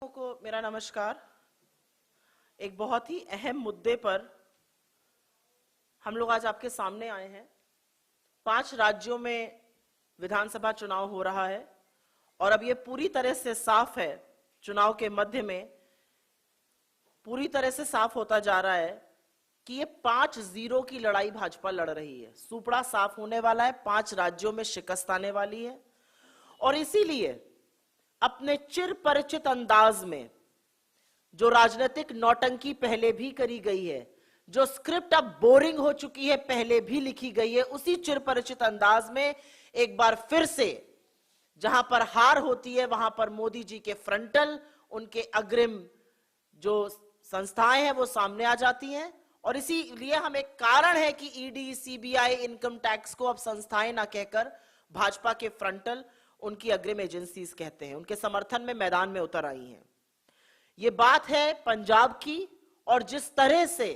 को मेरा नमस्कार। एक बहुत ही अहम मुद्दे पर हम लोग आज आपके सामने आए हैं। 5 राज्यों में विधानसभा चुनाव हो रहा है और अब ये पूरी तरह से साफ है, चुनाव के मध्य में पूरी तरह से साफ होता जा रहा है कि ये 5-0 की लड़ाई भाजपा लड़ रही है। सुपड़ा साफ होने वाला है, 5 राज्यों में शिकस्त आने वाली है और इसीलिए अपने चिर परिचित अंदाज में जो राजनीतिक नौटंकी पहले भी करी गई है, जो स्क्रिप्ट अब बोरिंग हो चुकी है पहले भी लिखी गई है, उसी चिर परिचित अंदाज में एक बार फिर से जहां पर हार होती है वहां पर मोदी जी के फ्रंटल, उनके अग्रिम जो संस्थाएं हैं वो सामने आ जाती हैं। और इसीलिए हम एक कारण है कि ईडी, सीबीआई, इनकम टैक्स को अब संस्थाएं ना कहकर भाजपा के फ्रंटल, उनकी अग्रिम एजेंसीज कहते हैं, उनके समर्थन में मैदान में उतर आई हैं। ये बात है पंजाब की, और जिस तरह से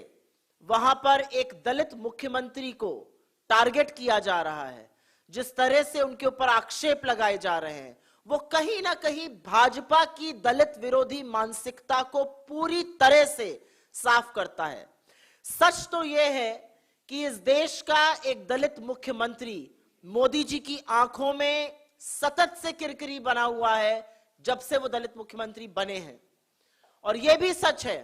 वहां पर एक दलित मुख्यमंत्री को टारगेट किया जा रहा है, जिस तरह से उनके ऊपर आक्षेप लगाए जा रहे हैं, वो कहीं ना कहीं भाजपा की दलित विरोधी मानसिकता को पूरी तरह से साफ करता है। सच तो यह है कि इस देश का एक दलित मुख्यमंत्री मोदी जी की आंखों में सतत से किरकिरी बना हुआ है जब से वो दलित मुख्यमंत्री बने हैं। और यह भी सच है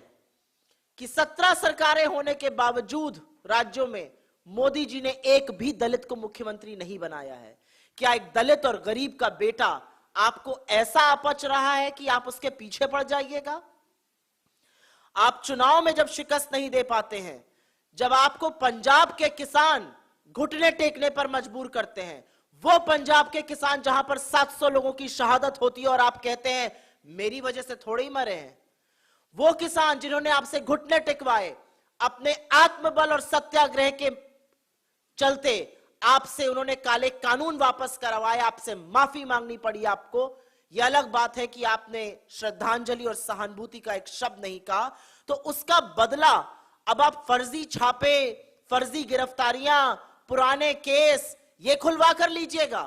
कि 17 सरकारें होने के बावजूद राज्यों में मोदी जी ने एक भी दलित को मुख्यमंत्री नहीं बनाया है। क्या एक दलित और गरीब का बेटा आपको ऐसा अपच रहा है कि आप उसके पीछे पड़ जाइएगा? आप चुनाव में जब शिकस्त नहीं दे पाते हैं, जब आपको पंजाब के किसान घुटने टेकने पर मजबूर करते हैं, वो पंजाब के किसान जहां पर 700 लोगों की शहादत होती है और आप कहते हैं मेरी वजह से थोड़े ही मरे हैं, वो किसान जिन्होंने आपसे घुटने टिकवाए, अपने आत्मबल और सत्याग्रह के चलते आपसे उन्होंने काले कानून वापस करवाए, आपसे माफी मांगनी पड़ी आपको। यह अलग बात है कि आपने श्रद्धांजलि और सहानुभूति का एक शब्द नहीं कहा, तो उसका बदला अब आप फर्जी छापे, फर्जी गिरफ्तारियां, पुराने केस ये खुलवा कर लीजिएगा।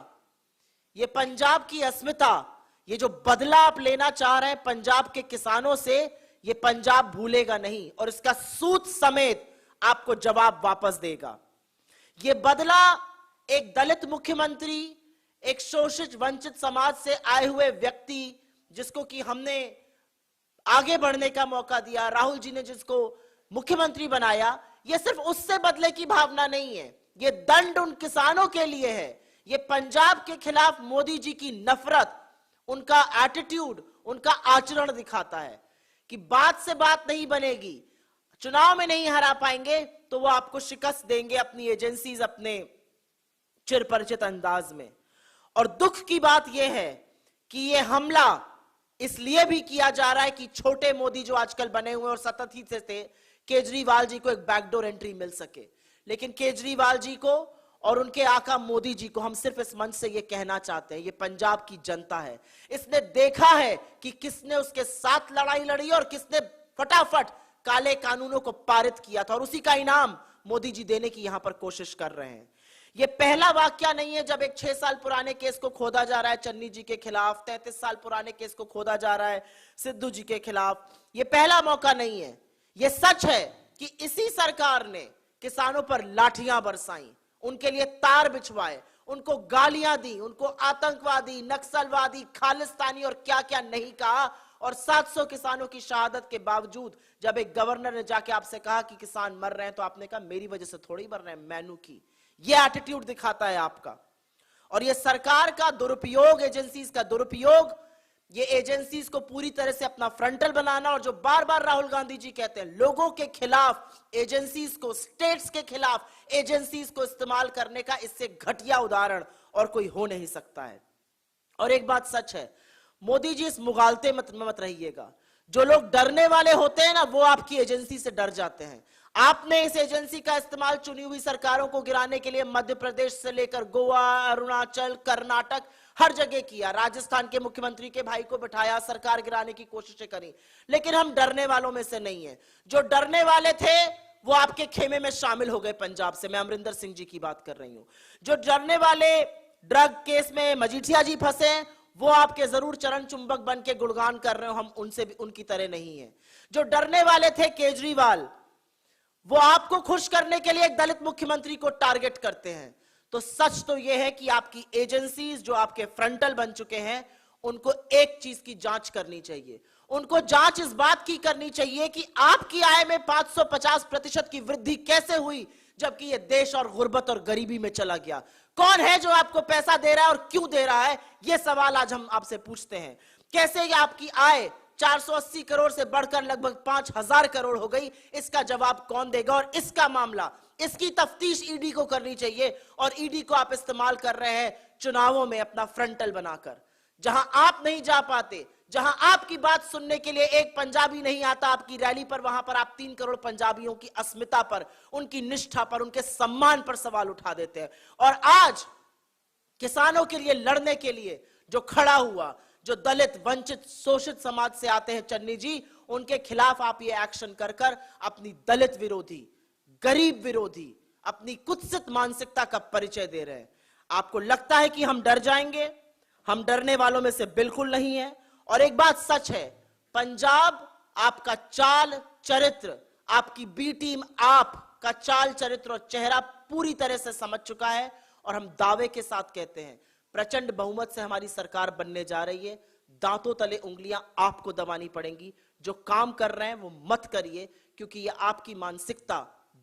ये पंजाब की अस्मिता, ये जो बदला आप लेना चाह रहे हैं पंजाब के किसानों से, ये पंजाब भूलेगा नहीं और इसका सूद समेत आपको जवाब वापस देगा। ये बदला एक दलित मुख्यमंत्री, एक शोषित वंचित समाज से आए हुए व्यक्ति जिसको कि हमने आगे बढ़ने का मौका दिया, राहुल जी ने जिसको मुख्यमंत्री बनाया, ये सिर्फ उससे बदले की भावना नहीं है, ये दंड उन किसानों के लिए है। ये पंजाब के खिलाफ मोदी जी की नफरत, उनका एटीट्यूड, उनका आचरण दिखाता है कि बात से बात नहीं बनेगी, चुनाव में नहीं हरा पाएंगे तो वो आपको शिकस्त देंगे अपनी एजेंसीज, अपने चिरपरिचित अंदाज में। और दुख की बात यह है कि यह हमला इसलिए भी किया जा रहा है कि छोटे मोदी जो आजकल बने हुए और सतत ही से थे, केजरीवाल जी को एक बैकडोर एंट्री मिल सके। लेकिन केजरीवाल जी को और उनके आका मोदी जी को हम सिर्फ इस मंच से यह कहना चाहते हैं, ये पंजाब की जनता है, इसने देखा है कि किसने उसके साथ लड़ाई लड़ी और किसने फटाफट काले कानूनों को पारित किया था, और उसी का इनाम मोदी जी देने की यहां पर कोशिश कर रहे हैं। यह पहला वाकया नहीं है जब एक 6 साल पुराने केस को खोदा जा रहा है चन्नी जी के खिलाफ, 33 साल पुराने केस को खोदा जा रहा है सिद्धू जी के खिलाफ। यह पहला मौका नहीं है। यह सच है कि इसी सरकार ने किसानों पर लाठियां बरसाई, उनके लिए तार बिछवाए, उनको गालियां दी, उनको आतंकवादी, नक्सलवादी, खालिस्तानी और क्या क्या नहीं कहा। और 700 किसानों की शहादत के बावजूद जब एक गवर्नर ने जाके आपसे कहा कि किसान मर रहे हैं, तो आपने कहा मेरी वजह से थोड़ी मर रहे हैं, मैनू की। यह एटीट्यूड दिखाता है आपका। और यह सरकार का दुरुपयोग, एजेंसीज का दुरुपयोग, ये एजेंसीज को पूरी तरह से अपना फ्रंटल बनाना, और जो बार बार राहुल गांधी जी कहते हैं लोगों के खिलाफ एजेंसीज को, स्टेट्स के खिलाफ एजेंसीज को इस्तेमाल करने का, इससे घटिया उदाहरण और कोई हो नहीं सकता है। और एक बात सच है, मोदी जी इस मुगालते मत रहिएगा। जो लोग डरने वाले होते हैं ना, वो आपकी एजेंसी से डर जाते हैं। आपने इस एजेंसी का इस्तेमाल चुनी हुई सरकारों को गिराने के लिए मध्य प्रदेश से लेकर गोवा, अरुणाचल, कर्नाटक, हर जगह किया। राजस्थान के मुख्यमंत्री के भाई को बिठाया, सरकार गिराने की कोशिशें करी। लेकिन हम डरने वालों में से नहीं है। जो डरने वाले थे वो आपके खेमे में शामिल हो गए पंजाब से। मैं अमरिंदर सिंह जी की बात कर रही हूं। जो डरने वाले ड्रग केस में मजीठिया जी फंसे, वो आपके जरूर चरण चुंबक बन के गुणगान कर रहे हो, हम उनसे भी उनकी तरह नहीं है। जो डरने वाले थे केजरीवाल, वो आपको खुश करने के लिए एक दलित मुख्यमंत्री को टारगेट करते हैं। तो सच तो यह है कि आपकी एजेंसीज जो आपके फ्रंटल बन चुके हैं, उनको एक चीज की जांच करनी चाहिए। उनको जांच इस बात की करनी चाहिए कि आपकी आय में 550% की वृद्धि कैसे हुई, जबकि यह देश और गुर्बत और गरीबी में चला गया। कौन है जो आपको पैसा दे रहा है और क्यों दे रहा है, यह सवाल आज हम आपसे पूछते हैं। कैसे ये आपकी आय 480 करोड़ से बढ़कर लगभग 5000 करोड़ हो गई, इसका जवाब कौन देगा? और इसका मामला, इसकी तफ्तीश ईडी को करनी चाहिए। और ईडी को आप इस्तेमाल कर रहे हैं चुनावों में अपना फ्रंटल बनाकर। जहां आप नहीं जा पाते, जहां आपकी बात सुनने के लिए एक पंजाबी नहीं आता आपकी रैली पर, वहां पर आप 3 करोड़ पंजाबियों की अस्मिता पर, उनकी निष्ठा पर, उनके सम्मान पर सवाल उठा देते हैं। और आज किसानों के लिए लड़ने के लिए जो खड़ा हुआ, जो दलित, वंचित, शोषित समाज से आते हैं चन्नी जी, उनके खिलाफ आप ये एक्शन कर कर अपनी दलित विरोधी, गरीब विरोधी, अपनी कुत्सित मानसिकता का परिचय दे रहे हैं। आपको लगता है कि हम डर जाएंगे? हम डरने वालों में से बिल्कुल नहीं है। और एक बात सच है, पंजाब आपका चाल चरित्र, आपकी बी टीम आपका चाल चरित्र और चेहरा पूरी तरह से समझ चुका है। और हम दावे के साथ कहते हैं, प्रचंड बहुमत से हमारी सरकार बनने जा रही है। दांतों तले उंगलियां आपको दबानी पड़ेंगी। जो काम कर रहे हैं वो मत करिए, क्योंकि ये आपकी मानसिकता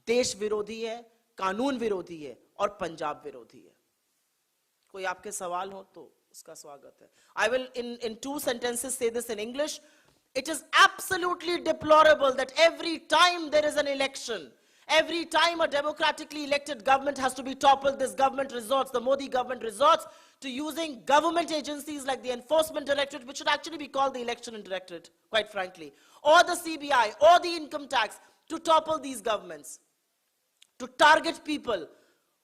देश विरोधी है, कानून विरोधी है और पंजाब विरोधी है। कोई आपके सवाल हो तो उसका स्वागत है। I will in 2 sentences say this in English. It is absolutely deplorable that every time there is an election, every time a democratically elected government has to be toppled, this government resorts, the Modi government resorts to using government agencies like the Enforcement Directorate, which should actually be called the Election Directorate, quite frankly, or the CBI, or the income tax, to topple these governments, to target people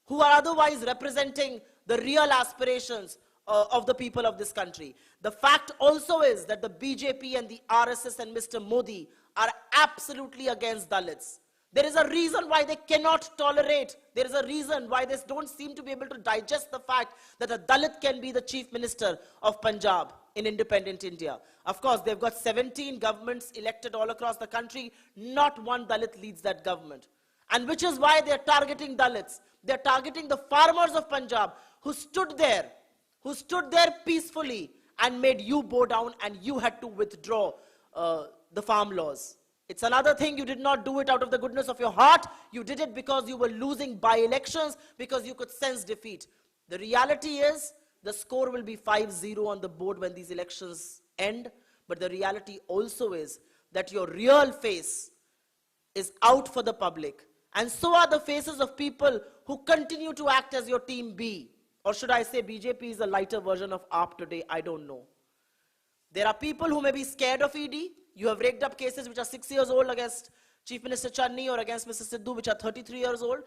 who are otherwise representing the real aspirations of the people of this country. The fact also is that the BJP and the RSS and Mr. Modi are absolutely against Dalits. There is a reason why they cannot tolerate, there is a reason why they don't seem to be able to digest the fact that a Dalit can be the chief minister of Punjab in independent India. Of course, they've got 17 governments elected all across the country. Not one Dalit leads that government. And which is why they're targeting Dalits. They're targeting the farmers of Punjab who stood there peacefully and made you bow down, and you had to withdraw the farm laws. It's another thing, you did not do it out of the goodness of your heart. You did it because you were losing by-elections, because you could sense defeat. The reality is, the score will be 5-0 on the board when these elections end. But the reality also is that your real face is out for the public. And so are the faces of people who continue to act as your team B. Or should I say BJP is a lighter version of AAP today? I don't know. There are people who may be scared of ED. You have raked up cases which are 6 years old against Chief Minister Channi or against Mr. Sidhu, which are 33 years old.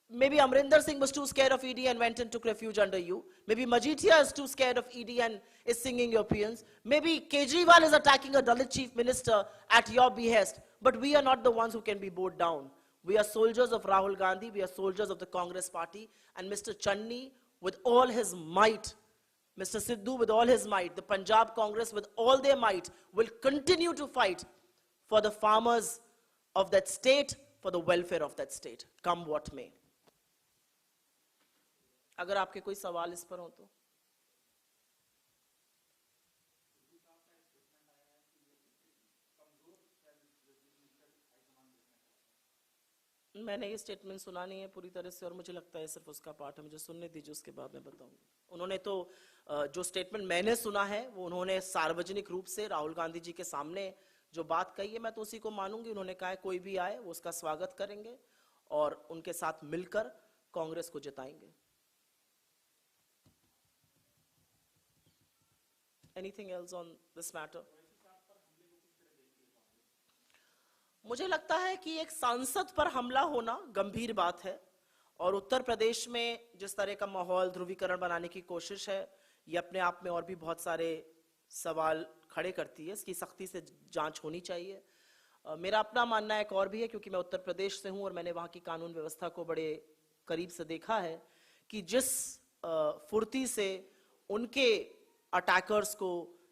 Maybe Amrinder Singh was too scared of ED and went and took refuge under you. Maybe Majithia is too scared of ED and is singing your paeans. Maybe Kejriwal is attacking a Dalit Chief Minister at your behest. But we are not the ones who can be bowed down. We are soldiers of Rahul Gandhi. We are soldiers of the Congress party. And Mr. Channi, with all his might, Mr. Sidhu with all his might, the Punjab Congress with all their might, will continue to fight for the farmers of that state, for the welfare of that state, come what may. अगर आपके कोई सवाल इस पर हो तो। मैंने ये स्टेटमेंट सुना नहीं है पूरी तरह से, और मुझे लगता है सिर्फ उसका पार्ट है। मुझे सुनने दीजिए, उसके बाद मैं बताऊंगी। उन्होंने तो जो स्टेटमेंट मैंने सुना है वो उन्होंने सार्वजनिक रूप से राहुल गांधी जी के सामने जो बात कही है, मैं तो उसी को मानूंगी। उन्होंने कहा है कोई भी आए वो उसका स्वागत करेंगे और उनके साथ मिलकर कांग्रेस को जिताएंगे। Anything else on this matter? मुझे लगता है कि एक सांसद पर हमला होना गंभीर बात है, और उत्तर प्रदेश में जिस तरह का माहौल ध्रुवीकरण बनाने की कोशिश है, ये अपने आप में और भी बहुत सारे सवाल खड़े करती है। इसकी सख्ती से जांच होनी चाहिए। मेरा अपना मानना एक और भी है, क्योंकि मैं उत्तर प्रदेश से हूं और मैंने वहां की कानून व्यवस्था को बड़े करीब से देखा है कि जिस फुर्ती से उनके अटैकर्स को,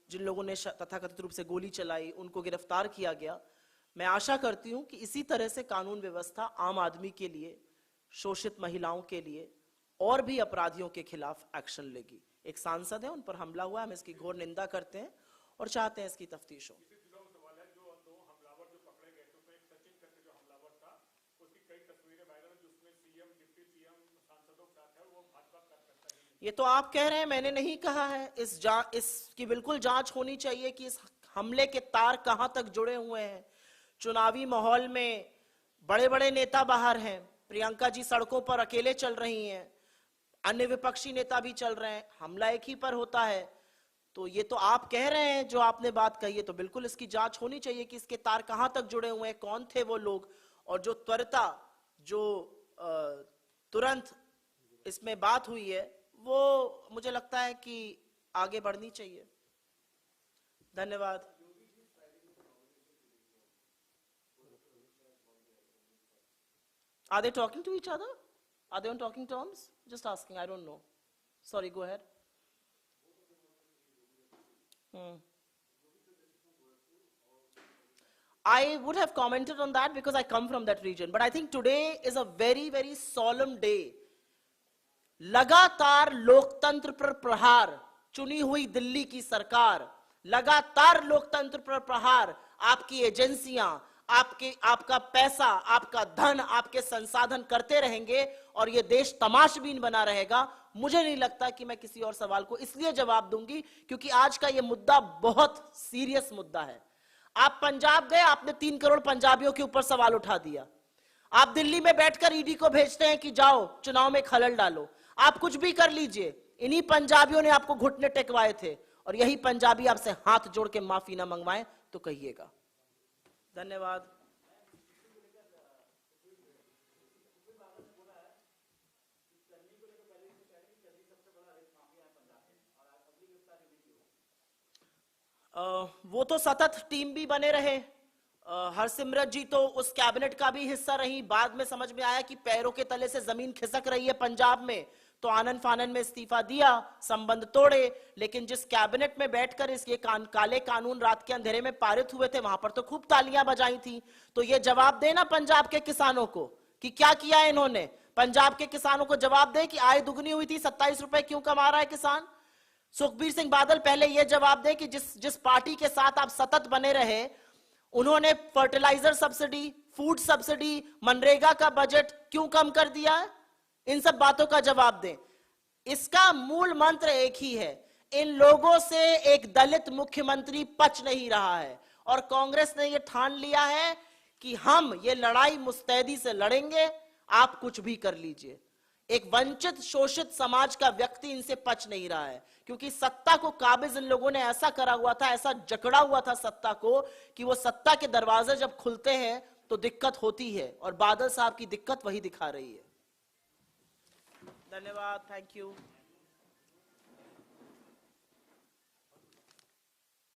जिन लोगों ने तथाकथित रूप से गोली चलाई, उनको गिरफ्तार किया गया। मैं आशा करती हूं कि इसी तरह से कानून व्यवस्था आम आदमी के लिए, शोषित महिलाओं के लिए और भी अपराधियों के खिलाफ एक्शन लेगी। एक सांसद है, उन पर हमला हुआ, हम इसकी घोर निंदा करते हैं और चाहते हैं इसकी तफ्तीश हो। ये तो आप कह रहे हैं, मैंने नहीं कहा है। इसकी बिल्कुल जांच होनी चाहिए कि इस हमले के तार कहां तक जुड़े हुए हैं। चुनावी माहौल में बड़े बड़े नेता बाहर हैं, प्रियंका जी सड़कों पर अकेले चल रही हैं, अन्य विपक्षी नेता भी चल रहे हैं, हमला एक ही पर होता है। तो ये तो आप कह रहे हैं, जो आपने बात कही है, तो बिल्कुल इसकी जांच होनी चाहिए कि इसके तार कहां तक जुड़े हुए हैं, कौन थे वो लोग, और जो त्वरिता, जो तुरंत इसमें बात हुई है, वो मुझे लगता है कि आगे बढ़नी चाहिए। धन्यवाद। Are they talking to each other? Are they on talking terms? Just asking, I don't know. Sorry, go ahead. I would have commented on that because I come from that region. But I think today is a very, very solemn day. लगातार लोकतंत्र पर प्रहार, चुनी हुई दिल्ली की सरकार, लगातार लोकतंत्र पर प्रहार, आपकी एजेंसियां, आपका पैसा, आपका धन, आपके संसाधन करते रहेंगे और ये देश तमाशबीन बना रहेगा। मुझे नहीं लगता कि मैं किसी और सवाल को इसलिए जवाब दूंगी क्योंकि आज का ये मुद्दा बहुत सीरियस मुद्दा है। आप पंजाब गए, आपने 3 करोड़ पंजाबियों के ऊपर सवाल उठा दिया। आप दिल्ली में बैठकर ईडी को भेजते हैं कि जाओ चुनाव में खलल डालो। आप कुछ भी कर लीजिए, इन्हीं पंजाबियों ने आपको घुटने टेकवाए थे और यही पंजाबी आपसे हाथ जोड़ के माफी ना मंगवाएं तो कहिएगा। धन्यवाद। वो तो सतत टीम भी बने रहे। हरसिमरत जी तो उस कैबिनेट का भी हिस्सा रही। बाद में समझ में आया कि पैरों के तले से जमीन खिसक रही है पंजाब में, तो आनन फानन में इस्तीफा दिया, संबंध तोड़े। लेकिन जिस कैबिनेट में बैठकर इसके काले कानून रात के अंधेरे में पारित हुए थे, वहां पर तो खूब तालियां बजाई थी। तो ये जवाब देना पंजाब के किसानों को कि क्या किया इन्होंने। पंजाब के किसानों को जवाब दे कि आय दुगनी हुई थी, 27 रुपए क्यों कमा रहा है किसान। सुखबीर सिंह बादल पहले यह जवाब दे कि जिस पार्टी के साथ आप सतत बने रहे, उन्होंने fertilizer subsidy, food subsidy, MNREGA का बजट क्यों कम कर दिया है। इन सब बातों का जवाब दें। इसका मूल मंत्र एक ही है, इन लोगों से एक दलित मुख्यमंत्री पच नहीं रहा है और कांग्रेस ने यह ठान लिया है कि हम ये लड़ाई मुस्तैदी से लड़ेंगे, आप कुछ भी कर लीजिए। एक वंचित शोषित समाज का व्यक्ति इनसे पच नहीं रहा है क्योंकि सत्ता को काबिज इन लोगों ने ऐसा करा हुआ था, ऐसा जकड़ा हुआ था सत्ता को कि वो सत्ता के दरवाजे जब खुलते हैं तो दिक्कत होती है और बादल साहब की दिक्कत वही दिखा रही है। धन्यवाद, थैंक यू।